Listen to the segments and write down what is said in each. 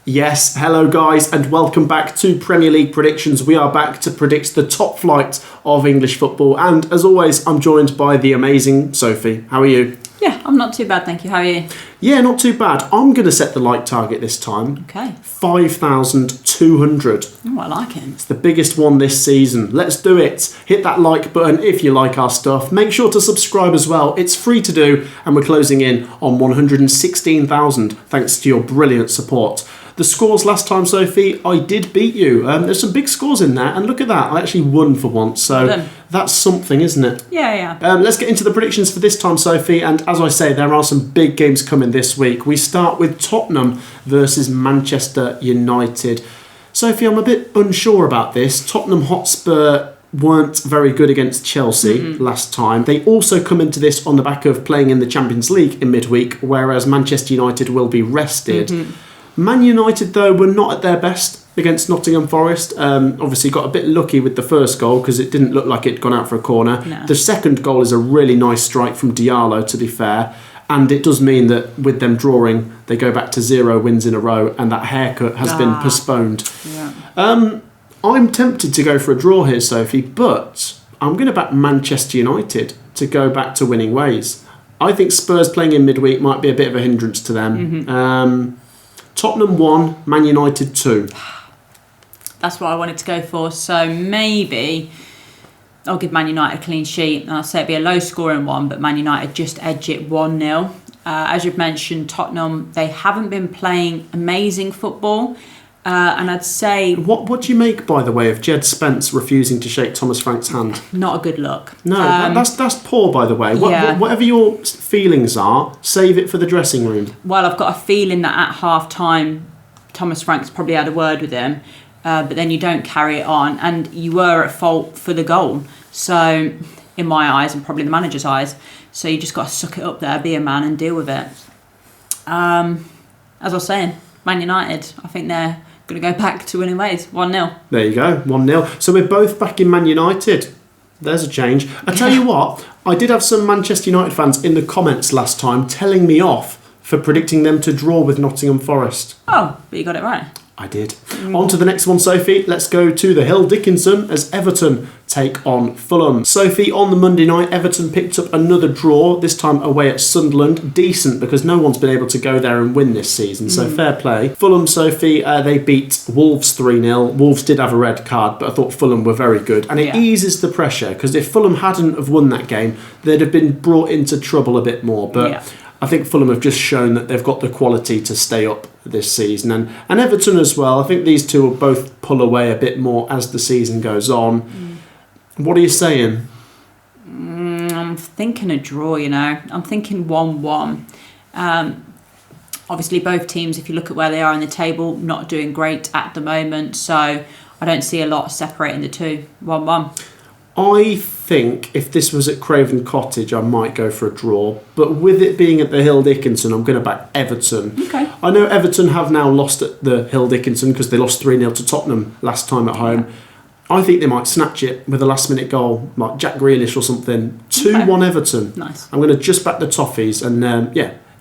Yes, hello guys, and welcome back to Premier League predictions. We are back to predict the top flight of English football, and as always, I'm joined by the amazing Sophie. How are you? Yeah, I'm not too bad, thank you. How are you? Yeah, not too bad. I'm going to set the like target this time. Okay. 5,200. Oh, I like it. It's the biggest one this season. Let's do it. Hit that like button if you like our stuff. Make sure to subscribe as well. It's free to do, and we're closing in on 116,000 thanks to your brilliant support. The scores last time, Sophie, I did beat you. There's some big scores in there, and look at that. I actually won for once, so that's something, isn't it? Yeah. Let's get into the predictions for this time, Sophie, and as I say, there are some big games coming this week. We start with Tottenham versus Manchester United. Sophie, I'm a bit unsure about this. Tottenham Hotspur weren't very good against Chelsea last time. They also come into this on the back of playing in the Champions League in midweek, whereas Manchester United will be rested. Man United, though, were not at their best against Nottingham Forest. Obviously got a bit lucky with the first goal because it didn't look like it'd gone out for a corner. No. The second goal is a really nice strike from Diallo, to be fair. And it does mean that with them drawing, they go back to 0 wins in a row, and that haircut has been postponed. Yeah. I'm tempted to go for a draw here, Sophie, but I'm going to back Manchester United to go back to winning ways. I think Spurs playing in midweek might be a bit of a hindrance to them. Tottenham 1, Man United 2. That's what I wanted to go for. So maybe I'll give Man United a clean sheet. And I'll say it'll be a low scoring one, but Man United just edge it 1-0. As you've mentioned, Tottenham, they haven't been playing amazing football. And I'd say... What do you make, by the way, of Jed Spence refusing to shake Thomas Frank's hand? Not a good look. No, that's poor, by the way. Whatever your feelings are, save it for the dressing room. Well, I've got a feeling that at half-time, Thomas Frank's probably had a word with him, but then you don't carry it on, and you were at fault for the goal. So, in my eyes, and probably the manager's eyes, so you just got to suck it up there, be a man, and deal with it. As I was saying, Man United, I think they're going to go back to winning ways. 1-0. There you go, 1-0. So we're both back in Man United. There's a change. I tell you what, I did have some Manchester United fans in the comments last time telling me off for predicting them to draw with Nottingham Forest. Oh, but you got it right. I did. On to the next one, Sophie. Let's go to the Hill Dickinson as Everton take on Fulham. Sophie, on the Monday night, Everton picked up another draw, this time away at Sunderland. Decent, because no one's been able to go there and win this season, so fair play. Fulham, Sophie, they beat Wolves 3-0. Wolves did have a red card, but I thought Fulham were very good. And it eases the pressure, because if Fulham hadn't have won that game, they'd have been brought into trouble a bit more. But I think Fulham have just shown that they've got the quality to stay up this season. And Everton as well. I think these two will both pull away a bit more as the season goes on. What are you saying? I'm thinking a draw, I'm thinking 1-1. Obviously, both teams, if you look at where they are in the table, not doing great at the moment. So I don't see a lot separating the two. 1-1. I think if this was at Craven Cottage, I might go for a draw. But with it being at the Hill Dickinson, I'm going to back Everton. Okay. I know Everton have now lost at the Hill Dickinson because they lost 3-0 to Tottenham last time at home. I think they might snatch it with a last-minute goal, like Jack Grealish or something. 2-1 Everton. Nice. I'm going to just back the Toffees and,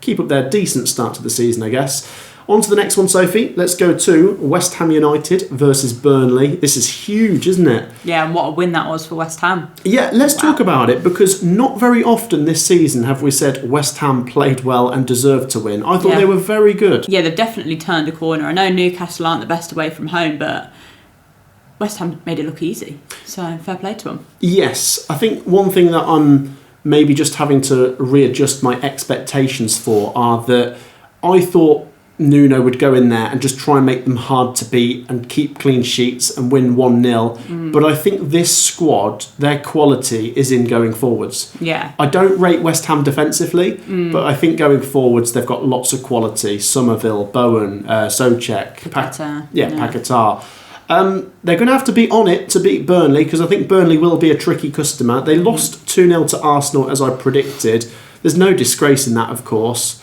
keep up their decent start to the season, I guess. On to the next one, Sophie. Let's go to West Ham United versus Burnley. This is huge, isn't it? Yeah, and what a win that was for West Ham. Yeah, let's talk about it, because not very often this season have we said West Ham played well and deserved to win. I thought they were very good. Yeah, they've definitely turned a corner. I know Newcastle aren't the best away from home, but West Ham made it look easy. So fair play to them. Yes, I think one thing that I'm maybe just having to readjust my expectations for are that I thought Nuno would go in there and just try and make them hard to beat and keep clean sheets and win 1-0. But I think this squad, their quality is in going forwards. Yeah. I don't rate West Ham defensively, but I think going forwards they've got lots of quality. Somerville, Bowen, Souček, Paquetá. They're going to have to be on it to beat Burnley, because I think Burnley will be a tricky customer. They lost 2-0 to Arsenal, as I predicted. There's no disgrace in that, of course.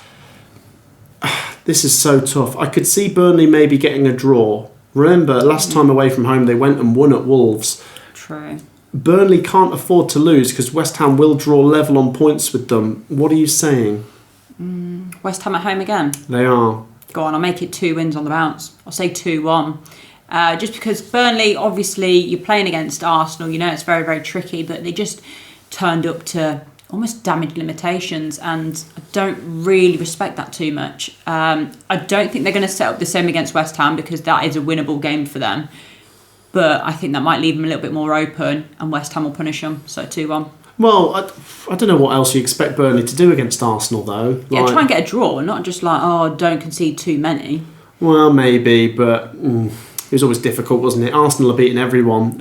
This is so tough. I could see Burnley maybe getting a draw. Remember, last time away from home, they went and won at Wolves. True. Burnley can't afford to lose because West Ham will draw level on points with them. What are you saying? West Ham at home again? They are. Go on, I'll make it 2 wins on the bounce. I'll say 2-1. Just because Burnley, obviously, you're playing against Arsenal. You know it's very, very tricky, but they just turned up to almost damage limitations, and I don't really respect that too much. I don't think they're going to set up the same against West Ham because that is a winnable game for them. But I think that might leave them a little bit more open, and West Ham will punish them. So 2-1. Well, I don't know what else you expect Burnley to do against Arsenal, though. Yeah, try and get a draw, not just like, don't concede too many. Well, maybe, but it was always difficult, wasn't it? Arsenal are beating everyone.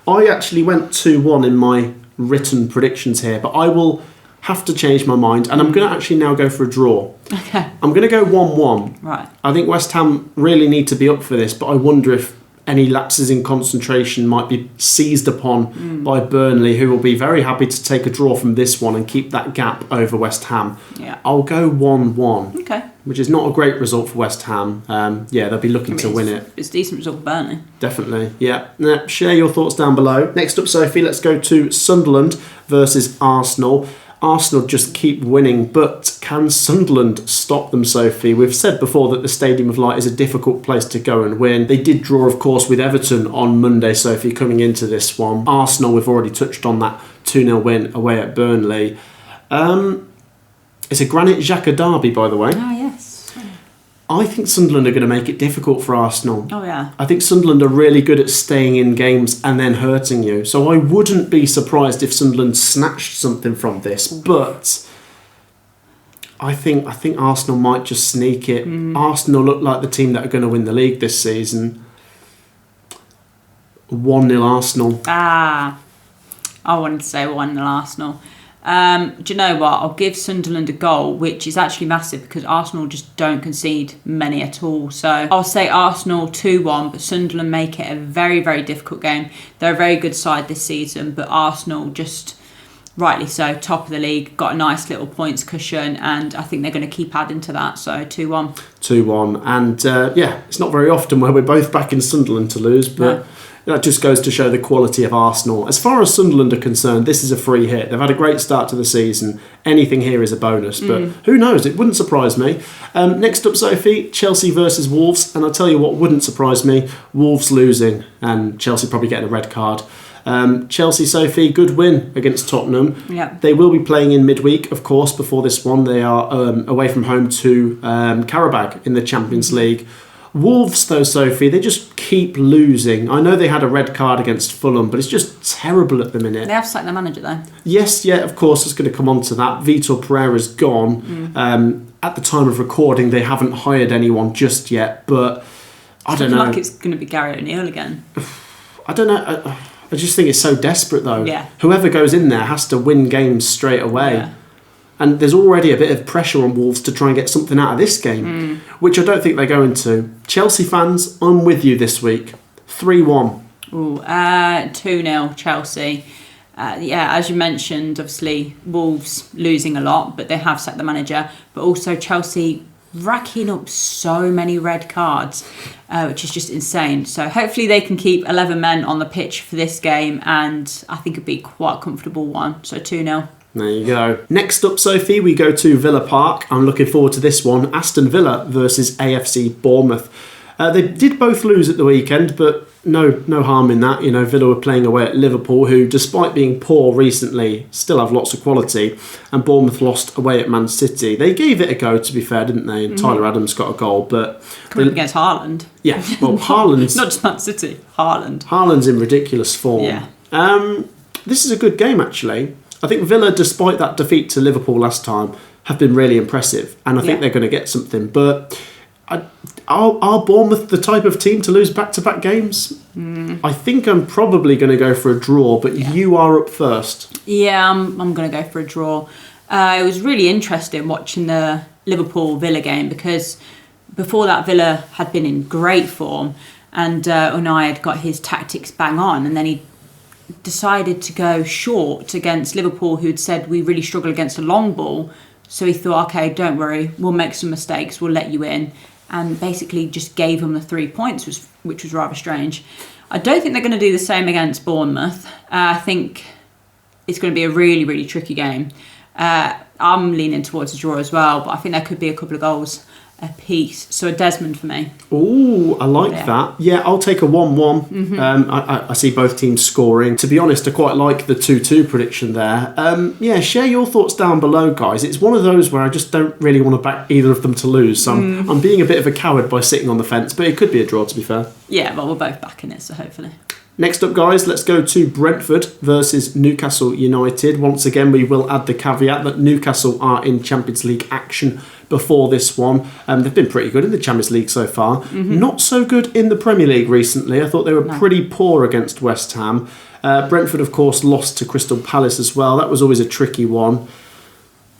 I actually went 2-1 in my written predictions here, but I will have to change my mind, and I'm going to actually now go for a draw. Okay. I'm going to go 1-1. Right. I think West Ham really need to be up for this, but I wonder if any lapses in concentration might be seized upon by Burnley, who will be very happy to take a draw from this one and keep that gap over West Ham. Yeah. I'll go 1-1. Okay. Which is not a great result for West Ham. They'll be looking to win it. It's a decent result for Burnley. Definitely, yeah. Now, share your thoughts down below. Next up, Sophie, let's go to Sunderland versus Arsenal. Arsenal just keep winning, but can Sunderland stop them, Sophie? We've said before that the Stadium of Light is a difficult place to go and win. They did draw, of course, with Everton on Monday, Sophie, coming into this one. Arsenal, we've already touched on that 2-0 win away at Burnley. It's a Granit Xhaka derby, by the way. Ah, yes. I think Sunderland are going to make it difficult for Arsenal. Oh, yeah. I think Sunderland are really good at staying in games and then hurting you. So I wouldn't be surprised if Sunderland snatched something from this. But I think Arsenal might just sneak it. Arsenal look like the team that are going to win the league this season. 1-0 Arsenal. I wanted to say 1-0 Arsenal. Do you know what? I'll give Sunderland a goal, which is actually massive because Arsenal just don't concede many at all. So I'll say Arsenal 2-1, but Sunderland make it a very, very difficult game. They're a very good side this season, but Arsenal just, rightly so, top of the league, got a nice little points cushion, and I think they're going to keep adding to that. So 2-1. 2-1. And it's not very often where we're both backing Sunderland to lose, but... No. That just goes to show the quality of Arsenal. As far as Sunderland are concerned, this is a free hit. They've had a great start to the season. Anything here is a bonus, but who knows? It wouldn't surprise me. Next up, Sophie, Chelsea versus Wolves. And I'll tell you what wouldn't surprise me, Wolves losing and Chelsea probably getting a red card. Chelsea, Sophie, good win against Tottenham. Yeah. They will be playing in midweek, of course, before this one. They are away from home to Karabag in the Champions League. Wolves, though, Sophie, they just keep losing. I know they had a red card against Fulham, but it's just terrible at the minute. They have sacked their manager, though. Yes, yeah, of course, it's going to come on to that. Vitor Pereira's gone. At the time of recording, they haven't hired anyone just yet, but I don't know. Like it's going to be Gary O'Neill again. I don't know. I just think it's so desperate, though. Yeah. Whoever goes in there has to win games straight away. Yeah. And there's already a bit of pressure on Wolves to try and get something out of this game, which I don't think they're going to. Chelsea fans, I'm with you this week. 3-1. 2-0 Chelsea. As you mentioned, obviously Wolves losing a lot, but they have sacked the manager. But also Chelsea racking up so many red cards, which is just insane. So hopefully they can keep 11 men on the pitch for this game, and I think it'd be quite a comfortable one. So 2-0. There you go. Next up, Sophie, we go to Villa Park. I'm looking forward to this one. Aston Villa versus AFC Bournemouth. They did both lose at the weekend, but no harm in that. You know, Villa were playing away at Liverpool, who, despite being poor recently, still have lots of quality. And Bournemouth lost away at Man City. They gave it a go, to be fair, didn't they? And Tyler Adams got a goal, but... Coming against Haaland. Yeah, well, Haaland's... Not just Man City, Haaland. Haaland's in ridiculous form. Yeah. This is a good game, actually. I think Villa, despite that defeat to Liverpool last time, have been really impressive. And I think they're going to get something. But are Bournemouth the type of team to lose back-to-back games? I think I'm probably going to go for a draw, but you are up first. Yeah, I'm going to go for a draw. It was really interesting watching the Liverpool-Villa game because before that, Villa had been in great form and Unai had got his tactics bang on, and then he decided to go short against Liverpool, who'd said we really struggle against a long ball. So he thought, okay, don't worry, we'll make some mistakes, we'll let you in, and basically just gave them the 3 points, which was rather strange. I don't think they're going to do the same against Bournemouth. I think it's going to be a really, really tricky game. I'm leaning towards a draw as well, but I think there could be a couple of goals. apiece. So a Desmond for me. Ooh, I like that. Yeah, I'll take a 1-1. I see both teams scoring. To be honest, I quite like the 2-2 prediction there. Yeah, share your thoughts down below, guys. It's one of those where I just don't really want to back either of them to lose. So I'm being a bit of a coward by sitting on the fence, but it could be a draw, to be fair. Yeah, well, we're both backing it, so hopefully. Next up, guys, let's go to Brentford versus Newcastle United. Once again, we will add the caveat that Newcastle are in Champions League action before this one. They've been pretty good in the Champions League so far. Not so good in the Premier League recently. I thought they were pretty poor against West Ham. Brentford, of course, lost to Crystal Palace as well. That was always a tricky one.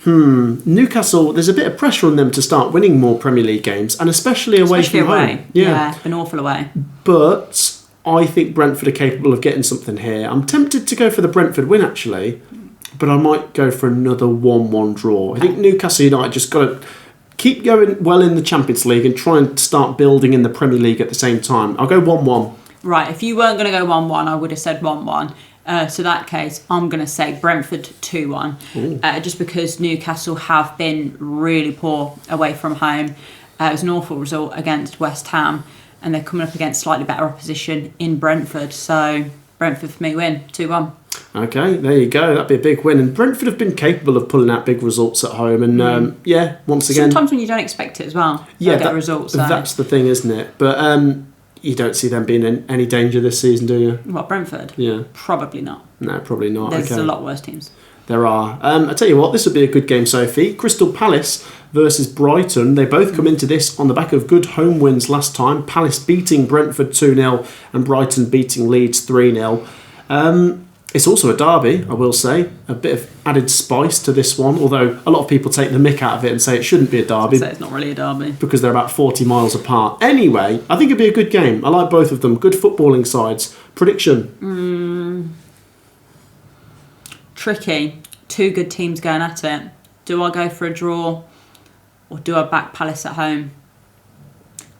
Newcastle, there's a bit of pressure on them to start winning more Premier League games, and especially away from home. Yeah, an awful away. But I think Brentford are capable of getting something here. I'm tempted to go for the Brentford win, actually, but I might go for another 1-1 draw. I think Newcastle United just got to keep going well in the Champions League and try and start building in the Premier League at the same time. I'll go 1-1. Right, if you weren't going to go 1-1, I would have said 1-1. So that case, I'm going to say Brentford 2-1, just because Newcastle have been really poor away from home. It was an awful result against West Ham, and they're coming up against slightly better opposition in Brentford. So Brentford for me win, 2-1. Okay, there you go. That'd be a big win. And Brentford have been capable of pulling out big results at home. And once again, sometimes when you don't expect it as well, get results. So. That's the thing, isn't it? But you don't see them being in any danger this season, do you? What, Brentford? Yeah. Probably not. No, probably not. There's a lot worse teams. There are. I tell you what, this would be a good game, Sophie. Crystal Palace versus Brighton. They both come into this on the back of good home wins last time. Palace beating Brentford 2-0 and Brighton beating Leeds 3-0. It's also a derby, I will say. A bit of added spice to this one, although a lot of people take the mick out of it and say it shouldn't be a derby. So it's not really a derby. Because they're about 40 miles apart. Anyway, I think it'd be a good game. I like both of them. Good footballing sides. Prediction? Tricky. Two good teams going at it. Do I go for a draw or do I back Palace at home?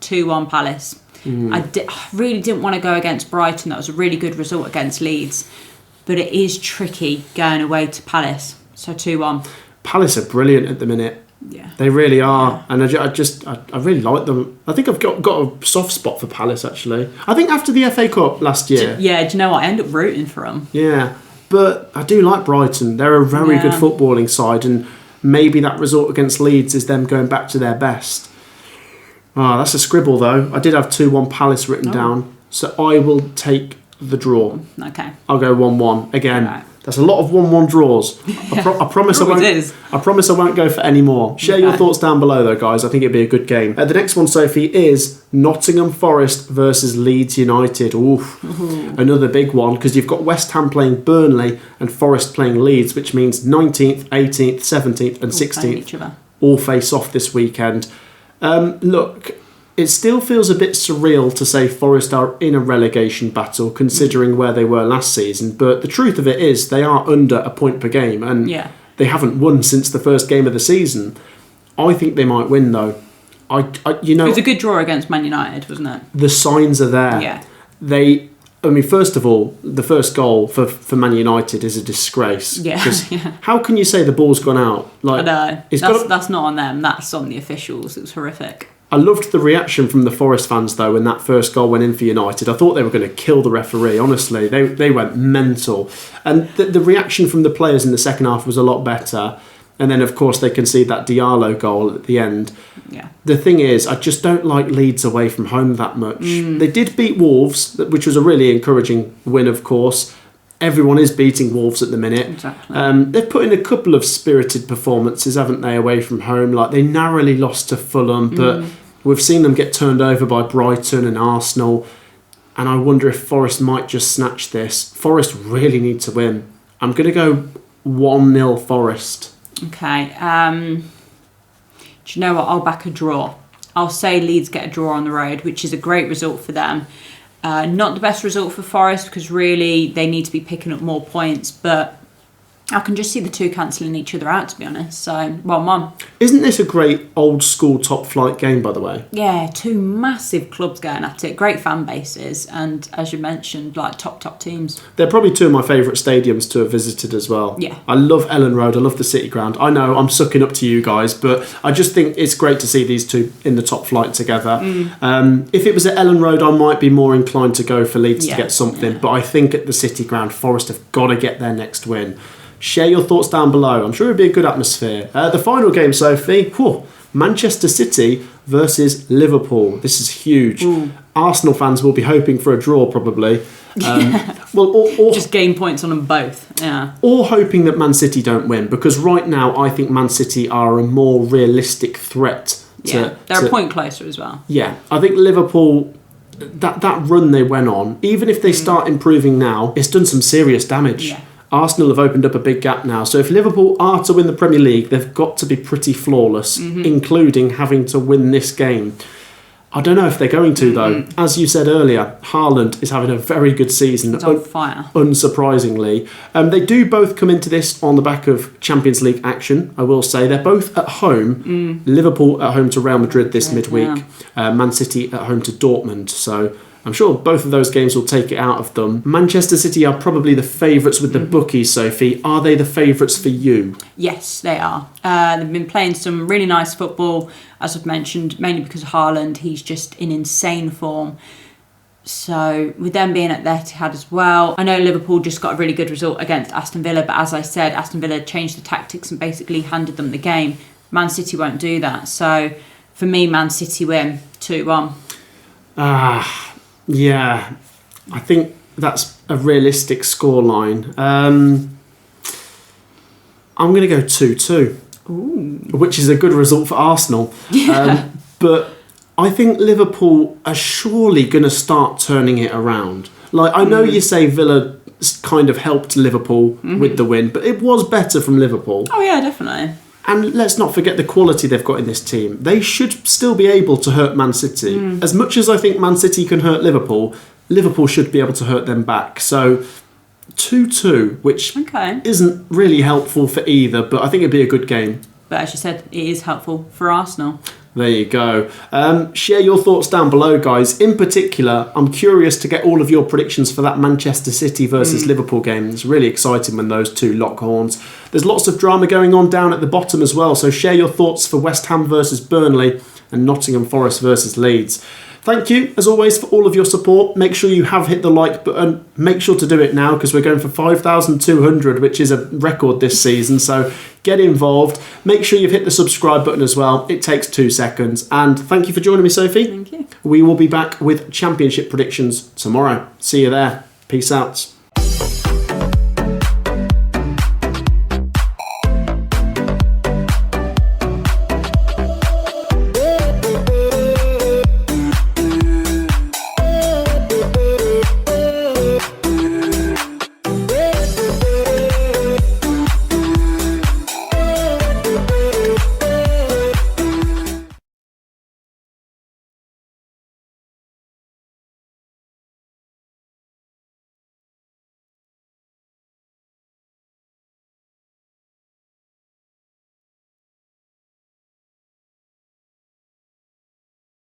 2-1 Palace. I really didn't want to go against Brighton. That was a really good result against Leeds. But it is tricky going away to Palace. So 2-1. Palace are brilliant at the minute. Yeah. They really are. Yeah. And I really like them. I think I've got a soft spot for Palace, actually. I think after the FA Cup last year. Do you know what? I end up rooting for them. Yeah. But I do like Brighton. They're a very good footballing side. And maybe that result against Leeds is them going back to their best. That's a scribble, though. I did have 2-1 Palace written down. So I will take the draw. Okay. I'll go 1-1 again. Right. That's a lot of 1-1 draws. I promise I won't. I promise I won't go for any more. Share your thoughts down below, though, guys. I think it'd be a good game. The next one, Sophie, is Nottingham Forest versus Leeds United. Oof, another big one because you've got West Ham playing Burnley and Forest playing Leeds, which means 19th, 18th, 17th, and 16th all face off this weekend. Look. It still feels a bit surreal to say Forest are in a relegation battle considering where they were last season, but the truth of it is they are under a point per game and they haven't won since the first game of the season. I think they might win though. It was a good draw against Man United, wasn't it? The signs are there. Yeah. First of all, the first goal for Man United is a disgrace. Yeah. How can you say the ball's gone out? I know. That's not on them. That's on the officials. It was horrific. I loved the reaction from the Forest fans, though, when that first goal went in for United. I thought they were going to kill the referee, honestly. They went mental. And the reaction from the players in the second half was a lot better. And then, of course, they concede that Diallo goal at the end. Yeah. The thing is, I just don't like Leeds away from home that much. They did beat Wolves, which was a really encouraging win, of course. Everyone is beating Wolves at the minute. Exactly. They've put in a couple of spirited performances, haven't they, away from home? Like they narrowly lost to Fulham, but we've seen them get turned over by Brighton and Arsenal. And I wonder if Forest might just snatch this. Forest really need to win. I'm going to go 1-0 Forest. Okay. Do you know what? I'll back a draw. I'll say Leeds get a draw on the road, which is a great result for them. Not the best result for Forest because really they need to be picking up more points, but I can just see the two cancelling each other out, to be honest. So, 1-1. Isn't this a great old school top flight game, by the way? Yeah, two massive clubs going at it. Great fan bases. And as you mentioned, like top teams. They're probably two of my favourite stadiums to have visited as well. Yeah. I love Ellen Road. I love the City Ground. I know I'm sucking up to you guys, but I just think it's great to see these two in the top flight together. If it was at Ellen Road, I might be more inclined to go for Leeds to get something. Yeah. But I think at the City Ground, Forest have got to get their next win. Share your thoughts down below. I'm sure it'll be a good atmosphere. The final game, Sophie, Manchester City versus Liverpool. This is huge. Ooh. Arsenal fans will be hoping for a draw, probably. Or just gain points on them both. Yeah. Or hoping that Man City don't win, because right now I think Man City are a more realistic threat. They're a point closer as well. Yeah, I think Liverpool, that run they went on, even if they start improving now, it's done some serious damage. Yeah. Arsenal have opened up a big gap now. So if Liverpool are to win the Premier League, they've got to be pretty flawless, including having to win this game. I don't know if they're going to, though. As you said earlier, Haaland is having a very good season. He's on fire. Unsurprisingly. They do both come into this on the back of Champions League action, I will say. They're both at home. Liverpool at home to Real Madrid this midweek. Man City at home to Dortmund. So I'm sure both of those games will take it out of them. Manchester City are probably the favourites with the bookies, Sophie. Are they the favourites for you? Yes, they are. They've been playing some really nice football, as I've mentioned, mainly because of Haaland. He's just in insane form. So with them being at the Etihad as well, I know Liverpool just got a really good result against Aston Villa, but as I said, Aston Villa changed the tactics and basically handed them the game. Man City won't do that. So for me, Man City win 2-1. Yeah, I think that's a realistic scoreline. I'm going to go 2-2, which is a good result for Arsenal. Yeah. But I think Liverpool are surely going to start turning it around. Like, I know you say Villa kind of helped Liverpool with the win, but it was better from Liverpool. Oh, yeah, definitely. And let's not forget the quality they've got in this team. They should still be able to hurt Man City. As much as I think Man City can hurt Liverpool, Liverpool should be able to hurt them back. So 2-2, which isn't really helpful for either, but I think it'd be a good game. But as you said, it is helpful for Arsenal. There you go. Share your thoughts down below, guys. In particular, I'm curious to get all of your predictions for that Manchester City versus Liverpool game. It's really exciting when those two lock horns. There's lots of drama going on down at the bottom as well, so share your thoughts for West Ham versus Burnley and Nottingham Forest versus Leeds. Thank you, as always, for all of your support. Make sure you have hit the like button. Make sure to do it now because we're going for 5,200, which is a record this season. So get involved. Make sure you've hit the subscribe button as well. It takes 2 seconds. And thank you for joining me, Sophie. Thank you. We will be back with championship predictions tomorrow. See you there. Peace out.